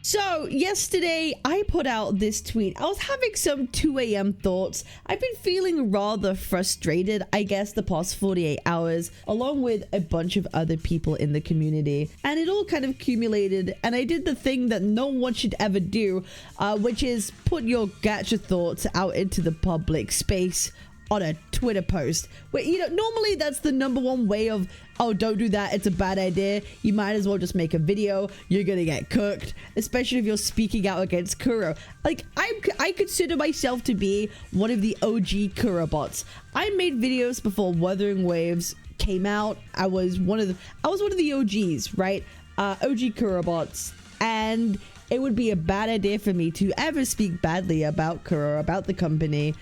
So yesterday I put out this tweet. I was having some 2 a.m. thoughts. I've been feeling rather frustrated, I guess, the past 48 hours, along with a bunch of other people in the community. And it all kind of accumulated, and I did the thing that no one should ever do, which is put your gacha thoughts out into the public space on a Twitter post. Where, you know, normally that's the #1 way of, oh, don't do that, it's a bad idea. You might as well just make a video. You're gonna get cooked, especially if you're speaking out against Kuro. Like, I consider myself to be one of the OG Kuro bots. I made videos before Wuthering Waves came out. I was one of the OGs, right? OG Kuro bots, and it would be a bad idea for me to ever speak badly about Kuro, about the company,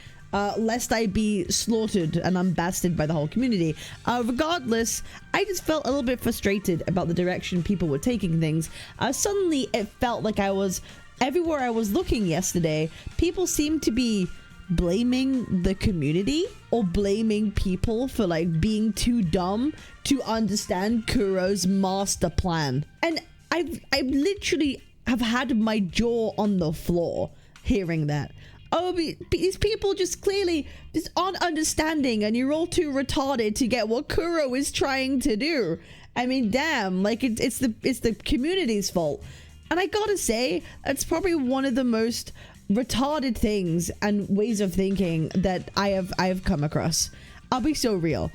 lest I be slaughtered and unbasted by the whole community. Regardless, I just felt a little bit frustrated about the direction people were taking things. Suddenly, it felt like everywhere I was looking yesterday, people seemed to be blaming the community or blaming people for like being too dumb to understand Kuro's master plan. And I literally have had my jaw on the floor hearing that. Oh, these people just clearly just aren't understanding, and you're all too retarded to get what Kuro is trying to do. I mean, damn, like it's the community's fault. And I gotta say, that's probably one of the most retarded things and ways of thinking that I have come across. I'll be so real.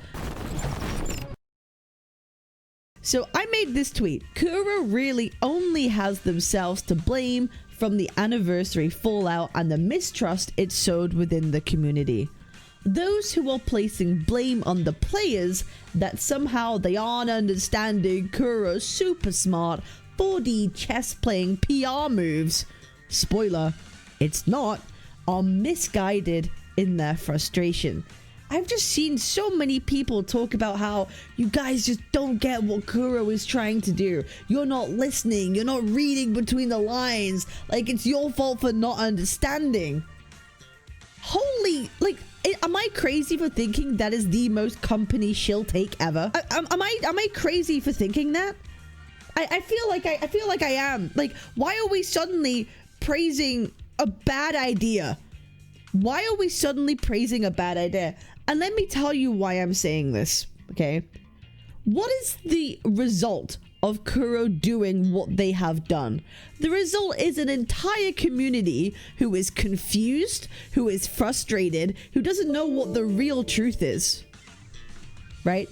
So I made this tweet. Kuro really only has themselves to blame from the anniversary fallout and the mistrust it sowed within the community. Those who are placing blame on the players that somehow they aren't understanding Kuro's super smart 4D chess playing PR moves, spoiler, it's not, are misguided in their frustration. I've just seen so many people talk about how you guys just don't get what Kuro is trying to do. You're not listening. You're not reading between the lines. Like, it's your fault for not understanding. Holy, like, am I crazy for thinking that is the most company shill take ever? Am I crazy for thinking that? I feel like I am. Like, why are we suddenly praising a bad idea? Why are we suddenly praising a bad idea? And let me tell you why I'm saying this, okay? What is the result of Kuro doing what they have done? The result is an entire community who is confused, who is frustrated, who doesn't know what the real truth is, right?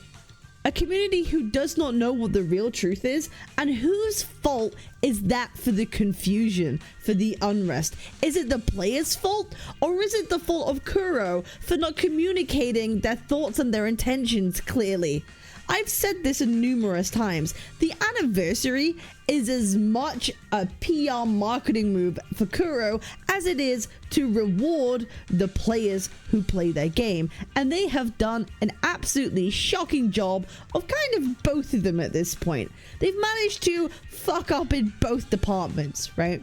A community who does not know what the real truth is, and whose fault is that for the confusion, for the unrest? Is it the player's fault, or is it the fault of Kuro for not communicating their thoughts and their intentions clearly? I've said this numerous times. The anniversary is as much a PR marketing move for Kuro as it is to reward the players who play their game. And they have done an absolutely shocking job of kind of both of them at this point. They've managed to fuck up in both departments, right?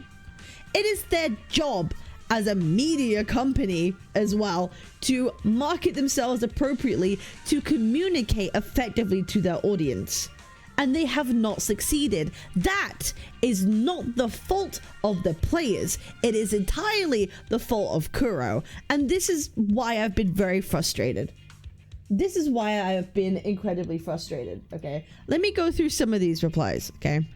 It is their job as a media company as well to market themselves appropriately, to communicate effectively to their audience, and they have not succeeded. That is not the fault of the players. It is entirely the fault of Kuro, and this is why I've been very frustrated. This is why I have been incredibly frustrated. Okay, let me go through some of these replies. Okay,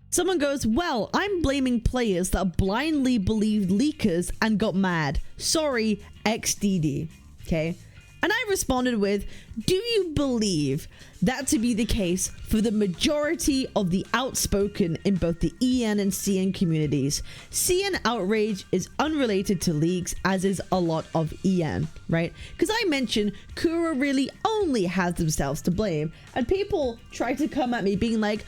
someone goes, well, I'm blaming players that blindly believed leakers and got mad. Sorry, XDD. Okay. And I responded with, do you believe that to be the case for the majority of the outspoken in both the EN and CN communities? CN outrage is unrelated to leaks, as is a lot of EN, right? Because I mentioned Kuro really only has themselves to blame, and people try to come at me being like,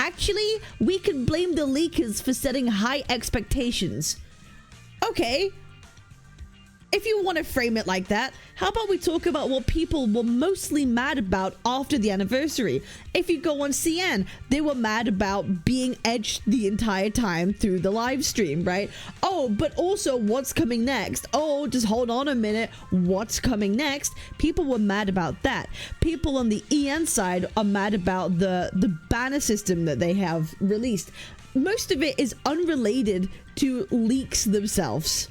actually, we can blame the leakers for setting high expectations. Okay. If you want to frame it like that, how about we talk about what people were mostly mad about after the anniversary? If you go on CN, they were mad about being edged the entire time through the live stream, right? Oh, but also what's coming next? Oh, just hold on a minute. What's coming next? People were mad about that. People on the EN side are mad about the banner system that they have released. most of it is unrelated to leaks themselves,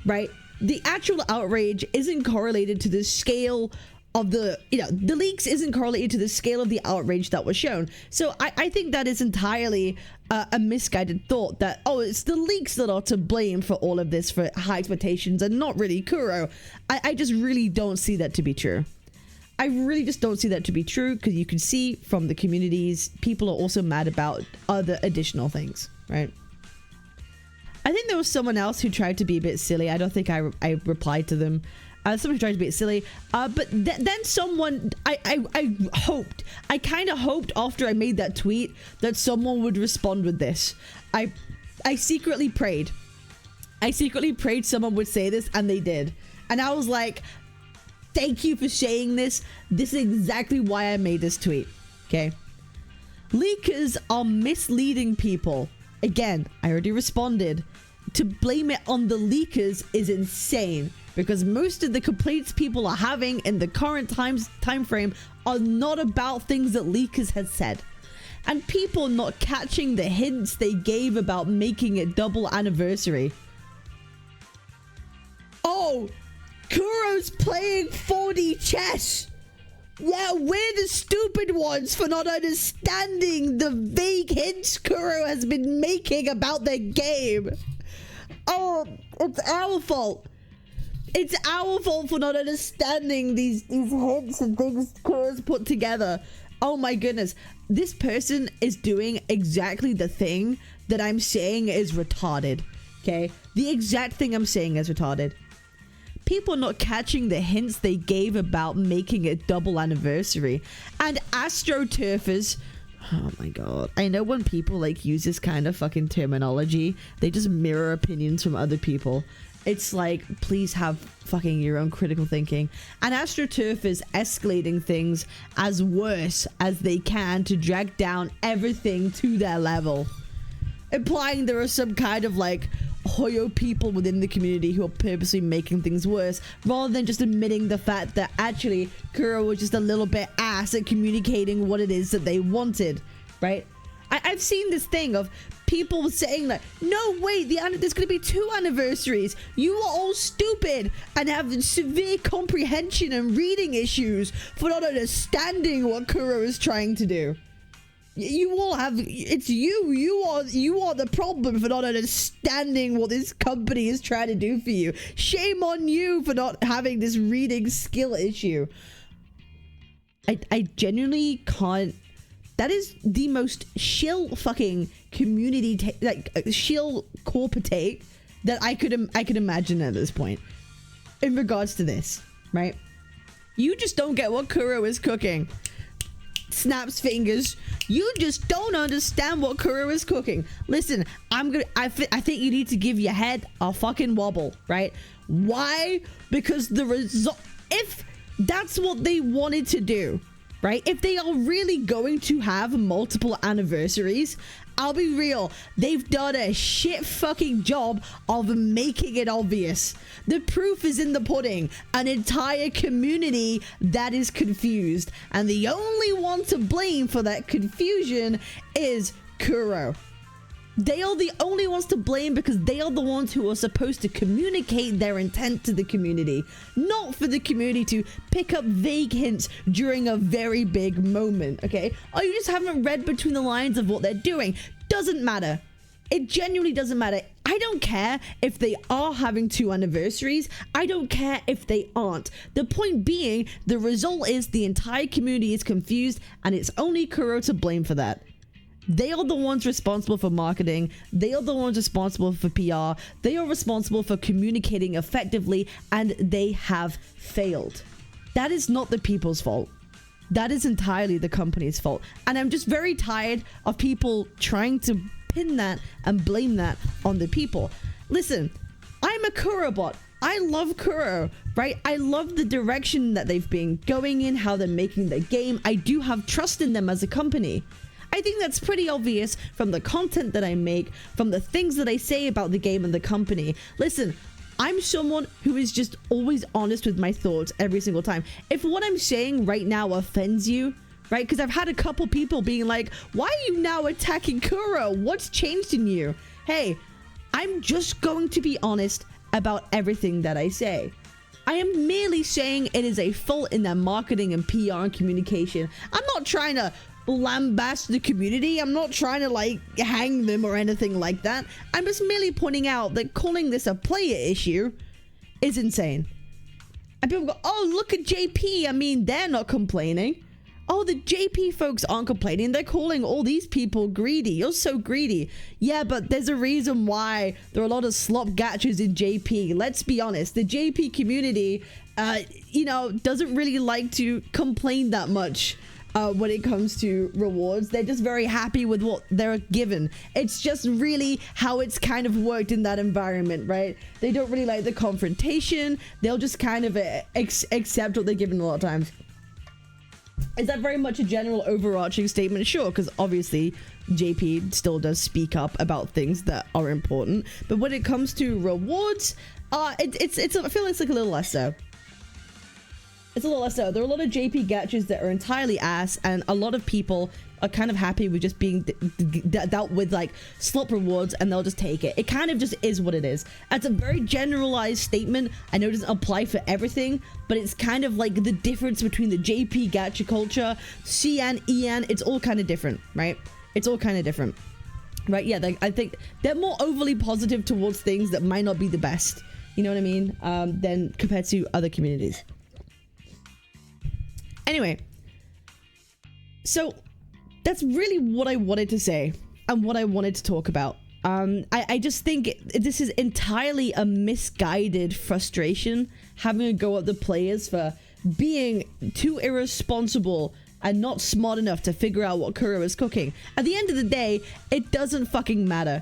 right? The actual outrage isn't correlated to the scale of the leaks isn't correlated to the scale of the outrage that was shown. So I think that is entirely a misguided thought that, oh, it's the leaks that are to blame for all of this, for high expectations, and not really Kuro. I just really don't see that to be true. I really just don't see that to be true, because you can see from the communities, people are also mad about other additional things, right? I think there was someone else who tried to be a bit silly. I don't think I replied to them. Someone tried to be silly, but then someone, I kind of hoped after I made that tweet that someone would respond with this. I secretly prayed. I secretly prayed someone would say this, and they did. And I was like, thank you for saying this. This is exactly why I made this tweet, okay? Leakers are misleading people. Again, I already responded. To blame it on the leakers is insane, because most of the complaints people are having in the current time frame are not about things that leakers had said, and people not catching the hints they gave about making it double anniversary. Oh, Kuro's playing 4D chess. Yeah, we're the stupid ones for not understanding the vague hints Kuro has been making about their game. Oh, it's our fault. It's our fault for not understanding these hints and things Kuro's put together. Oh my goodness. This person is doing exactly the thing that I'm saying is retarded. Okay? The exact thing I'm saying is retarded. People not catching the hints they gave about making it double anniversary. And astroturfers. Oh my god. I know when people like use this kind of fucking terminology, they just mirror opinions from other people. It's like, please have fucking your own critical thinking. And astroturfers escalating things as worse as they can to drag down everything to their level. Implying there are some kind of like Hoyo people within the community who are purposely making things worse, rather than just admitting the fact that actually Kuro was just a little bit ass at communicating what it is that they wanted, right? I've seen this thing of people saying like, no, wait, there's going to be 2 anniversaries. You are all stupid and have severe comprehension and reading issues for not understanding what Kuro is trying to do. You all have, it's you are the problem for not understanding what this company is trying to do for you. Shame on you for not having this reading skill issue. I genuinely can't. That is the most shill fucking community shill corporate take that I could imagine at this point in regards to this, right? You just don't get what Kuro is cooking. Snaps fingers. You just don't understand what Kuro is cooking. Listen, I think you need to give your head a fucking wobble, right? Why? Because the result, if that's what they wanted to do, right? If they are really going to have multiple anniversaries, I'll be real, they've done a shit fucking job of making it obvious. The proof is in the pudding. An entire community that is confused. And the only one to blame for that confusion is Kuro. They are the only ones to blame because they are the ones who are supposed to communicate their intent to the community, not for the community to pick up vague hints during a very big moment, okay? Or you just haven't read between the lines of what they're doing. Doesn't matter. It genuinely doesn't matter. I don't care if they are having 2 anniversaries. I don't care if they aren't. The point being, the result is the entire community is confused and it's only Kuro to blame for that. They are the ones responsible for marketing. They are the ones responsible for PR. They are responsible for communicating effectively, and they have failed. That is not the people's fault. That is entirely the company's fault. And I'm just very tired of people trying to pin that and blame that on the people. Listen, I'm a Kuro bot. I love Kuro, right? I love the direction that they've been going in, how they're making their game. I do have trust in them as a company. I think that's pretty obvious from the content that I make, from the things that I say about the game and the company. Listen, I'm someone who is just always honest with my thoughts every single time. If what I'm saying right now offends you, right? Because I've had a couple people being like, why are you now attacking Kuro? What's changed in you? Hey, I'm just going to be honest about everything that I say. I am merely saying it is a fault in their marketing and PR and communication. I'm not trying to lambast the community. I'm not trying to like hang them or anything like that. I'm just merely pointing out that calling this a player issue is insane. And people go, oh, look at JP. I mean, they're not complaining. Oh, the JP folks aren't complaining. They're calling all these people greedy. You're so greedy. Yeah, but there's a reason why there are a lot of slop gachas in JP. Let's be honest. The JP community, you know, doesn't really like to complain that much when it comes to rewards. They're just very happy with what they're given. It's just really how it's kind of worked in that environment, right? They don't really like the confrontation. They'll just kind of accept what they're given a lot of times. Is that very much a general overarching statement? Sure, because obviously JP still does speak up about things that are important. But when it comes to rewards, I feel it's like a little less so. It's a little less so. There are a lot of JP gachas that are entirely ass, and a lot of people are kind of happy with just being dealt with like slop rewards, and they'll just take it. It kind of just is what it is. That's a very generalized statement. I know it doesn't apply for everything, but it's kind of like the difference between the JP gacha culture, CN, EN. It's all kind of different, right? It's all kind of different, right? Yeah, I think they're more overly positive towards things that might not be the best. You know what I mean? Than compared to other communities. Anyway, so that's really what I wanted to say and what I wanted to talk about. I just think this is entirely a misguided frustration, having a go at the players for being too irresponsible and not smart enough to figure out what Kuro is cooking. At the end of the day, it doesn't fucking matter.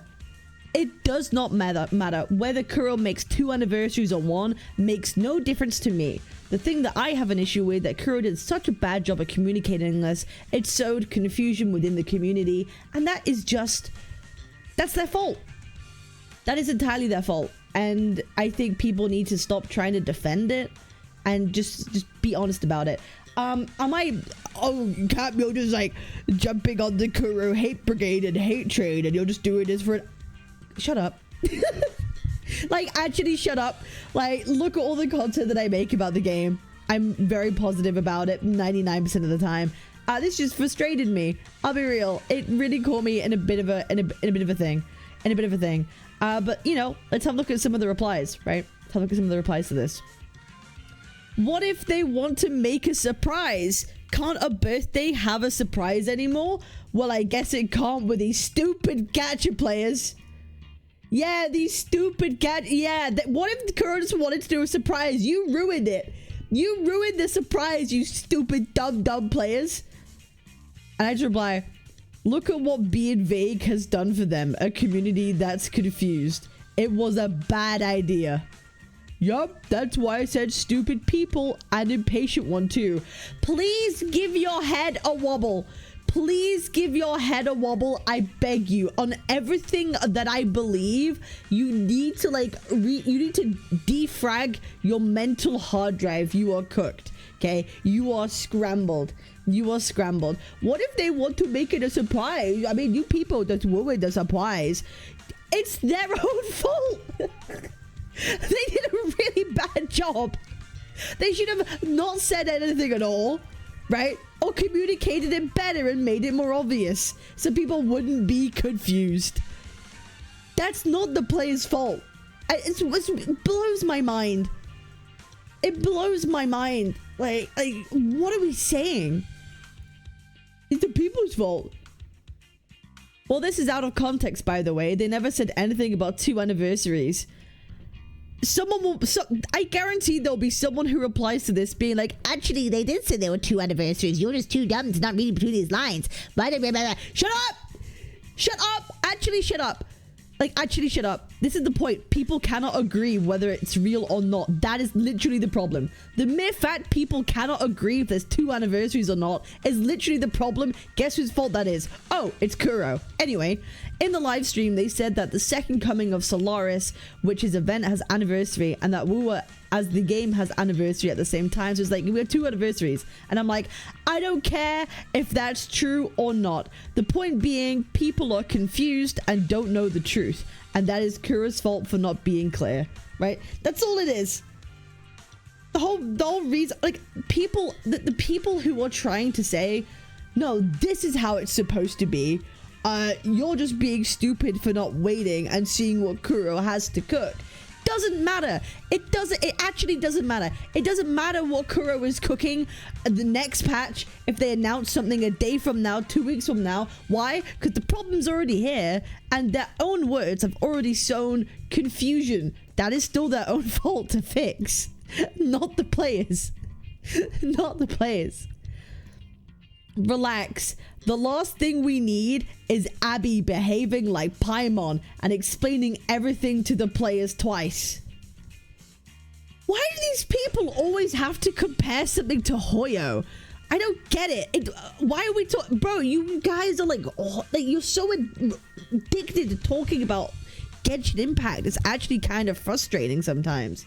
It does not matter. Whether Kuro makes 2 anniversaries or 1 makes no difference to me. The thing that I have an issue with, that Kuro did such a bad job of communicating this, it sowed confusion within the community, and that is just, that's their fault. That is entirely their fault. And I think people need to stop trying to defend it and just be honest about it. Am I, Cap, you're just like jumping on the Kuro hate brigade and hate trade, and you're just doing this for it. Shut up. Like, actually shut up. Like, look at all the content that I make about the game. I'm very positive about it 99% of the time. This just frustrated me. I'll be real. It really caught me in a bit of a thing. But you know, let's have a look at some of the replies, right? Let's have a look at some of the replies to this. What if they want to make a surprise? Can't a birthday have a surprise anymore? Well, I guess it can't with these stupid gacha players. Yeah, these stupid what if Kuro just wanted to do a surprise? You ruined it. You ruined the surprise, you stupid dumb players. And I just reply, look at what being vague has done for them. A community that's confused. It was a bad idea. Yup, that's why I said stupid people and impatient one too. Please give your head a wobble. Please give your head a wobble, I beg you. On everything that I believe, you need to you need to defrag your mental hard drive. You are cooked, okay? You are scrambled. You are scrambled. What if they want to make it a surprise? I mean, you people that ruined the surprise, it's their own fault. They did a really bad job. They should have not said anything at all, right? Or communicated it better and made it more obvious so people wouldn't be confused. That's not the player's fault. It blows my mind. It blows my mind. Like, what are we saying? It's the people's fault. Well, this is out of context, by the way. They never said anything about 2 anniversaries. I guarantee there'll be someone who replies to this being like, actually, they did say there were 2 anniversaries. You're just too dumb to not read between these lines. Blah, blah, blah, blah. Shut up! Shut up! Actually, shut up. Like, actually, shut up. This is the point. People cannot agree whether it's real or not. That is literally the problem. The mere fact people cannot agree if there's 2 anniversaries or not is literally the problem. Guess whose fault that is? Oh, it's Kuro. Anyway, in the live stream, they said that the second coming of Solaris, which his event has anniversary, and that Wuwa as the game has anniversary at the same time. So it's like we have 2 anniversaries, and I'm like, I don't care if that's true or not. The point being, people are confused and don't know the truth, and that is Kuro's fault for not being clear, right? That's all it is. The whole reason, like, people, the people who are trying to say, no, this is how it's supposed to be, you're just being stupid for not waiting and seeing what Kuro has to cook. Doesn't matter. It actually doesn't matter. It doesn't matter what Kuro is cooking the next patch if they announce something a day from now, 2 weeks from now. Why? Because the problem's already here, and their own words have already sown confusion. That is still their own fault to fix. Not the players. Not the players. Relax. The last thing we need is Abby behaving like Paimon and explaining everything to the players twice. Why do these people always have to compare something to Hoyo? I don't get it. Why are we talking? Bro, you guys are like you're so addicted to talking about Genshin Impact. It's actually kind of frustrating sometimes.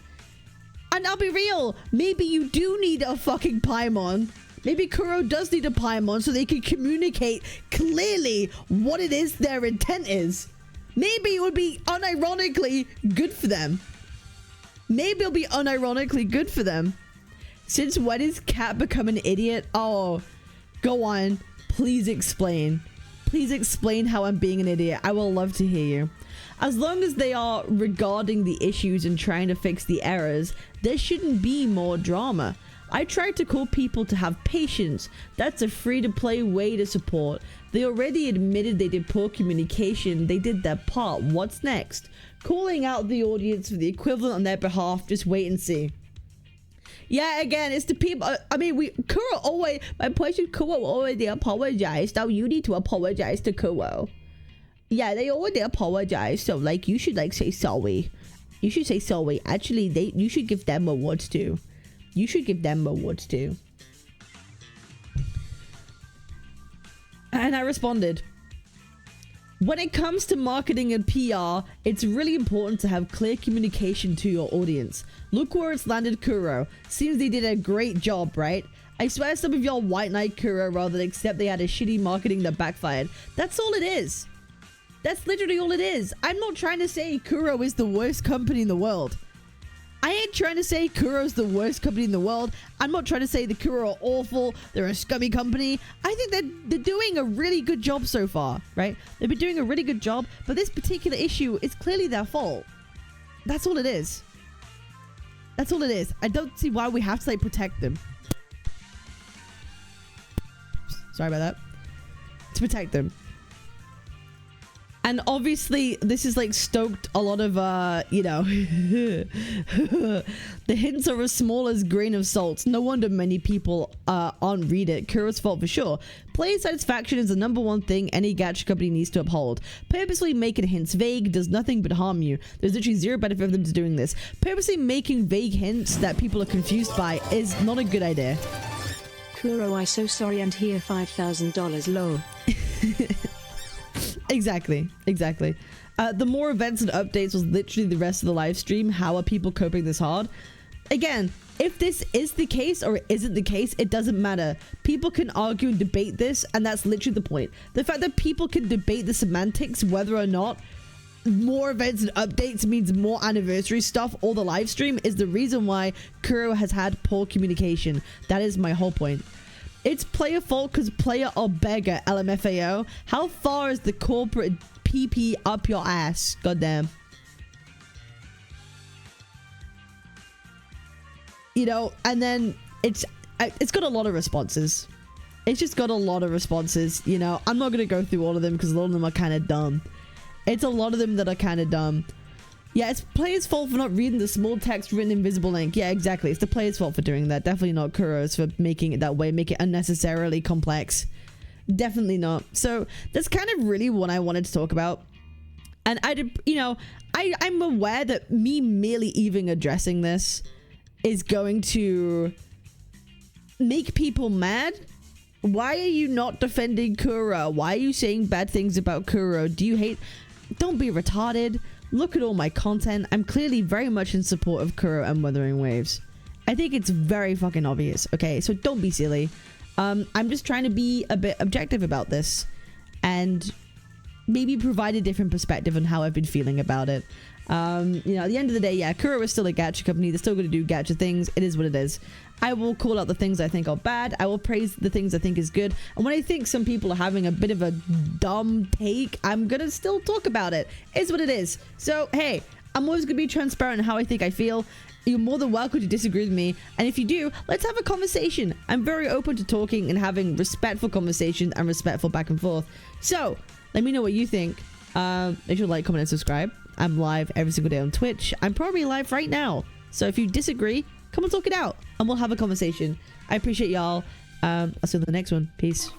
And I'll be real, maybe you do need a fucking Paimon. Maybe Kuro does need a Paimon so they can communicate clearly what it is their intent is. Maybe it would be unironically good for them. Maybe it'll be unironically good for them. Since when is Cat become an idiot? Oh, go on. Please explain. Please explain how I'm being an idiot. I will love to hear you. As long as they are regarding the issues and trying to fix the errors, there shouldn't be more drama. I tried to call people to have patience. That's a free-to-play way to support. They already admitted they did poor communication. They did their part. What's next? Calling out the audience for the equivalent on their behalf. Just wait and see. Yeah, again, it's the people. I mean, Kuro always. My point is, Kuro already apologized. Now you need to apologize to Kuro. Yeah, they already apologized. So, like, you should, like, say sorry. You should say sorry. Actually, you should give them awards too. You should give them awards too. And I responded, when it comes to marketing and PR, it's really important to have clear communication to your audience. Look where it's landed Kuro. Seems they did a great job, right? I swear some of y'all white knight Kuro rather than accept they had a shitty marketing that backfired. That's all it is. That's literally all it is. I'm not trying to say Kuro is the worst company in the world. I ain't trying to say Kuro's the worst company in the world. I'm not trying to say the Kuro are awful. They're a scummy company. I think they're doing a really good job so far, right? They've been doing a really good job, but this particular issue is clearly their fault. That's all it is. That's all it is. I don't see why we have to, like, protect them. Sorry about that. To protect them. And obviously, this is, like, stoked a lot of, you know, the hints are as small as grain of salt. No wonder many people aren't read it. Kuro's fault for sure. Player satisfaction is the #1 thing any gacha company needs to uphold. Purposely making hints vague does nothing but harm you. There's literally zero benefit of them to doing this. Purposely making vague hints that people are confused by is not a good idea. Kuro, I so sorry, and here $5,000 lol. Exactly. The more events and updates was literally the rest of the live stream. How are people coping this hard? Again, if this is the case or it isn't the case, it doesn't matter. People can argue and debate this, and that's literally the point. The fact that people can debate the semantics, whether or not more events and updates means more anniversary stuff or the live stream, is the reason why Kuro has had poor communication. That is my whole point. It's player fault because player are beggar, LMFAO. How far is the corporate PP up your ass? Goddamn. You know, and then it's got a lot of responses. It's just got a lot of responses, you know. I'm not going to go through all of them because a lot of them are kind of dumb. It's a lot of them that are kind of dumb. Yeah, it's player's fault for not reading the small text written invisible ink. Yeah, exactly. It's the player's fault for doing that. Definitely not Kuro's for making it that way. Make it unnecessarily complex. Definitely not. So that's kind of really what I wanted to talk about. And I did, you know, I'm aware that me merely even addressing this is going to make people mad. Why are you not defending Kuro? Why are you saying bad things about Kuro? Do you hate... don't be retarded. Look at all my content. I'm clearly very much in support of Kuro and Wuthering Waves. I think it's very fucking obvious, okay? So don't be silly. I'm just trying to be a bit objective about this and maybe provide a different perspective on how I've been feeling about it. You know, at the end of the day, yeah, Kuro is still a gacha company. They're still going to do gacha things. It is what it is. I will call out the things I think are bad. I will praise the things I think is good. And when I think some people are having a bit of a dumb take, I'm going to still talk about it. It's what it is. So, hey, I'm always going to be transparent in how I think I feel. You're more than welcome to disagree with me. And if you do, let's have a conversation. I'm very open to talking and having respectful conversations and respectful back and forth. So, let me know what you think. Make sure to like, comment, and subscribe. I'm live every single day on Twitch. I'm probably live right now. So if you disagree, come and talk it out and we'll have a conversation. I appreciate y'all. I'll see you in the next one. Peace.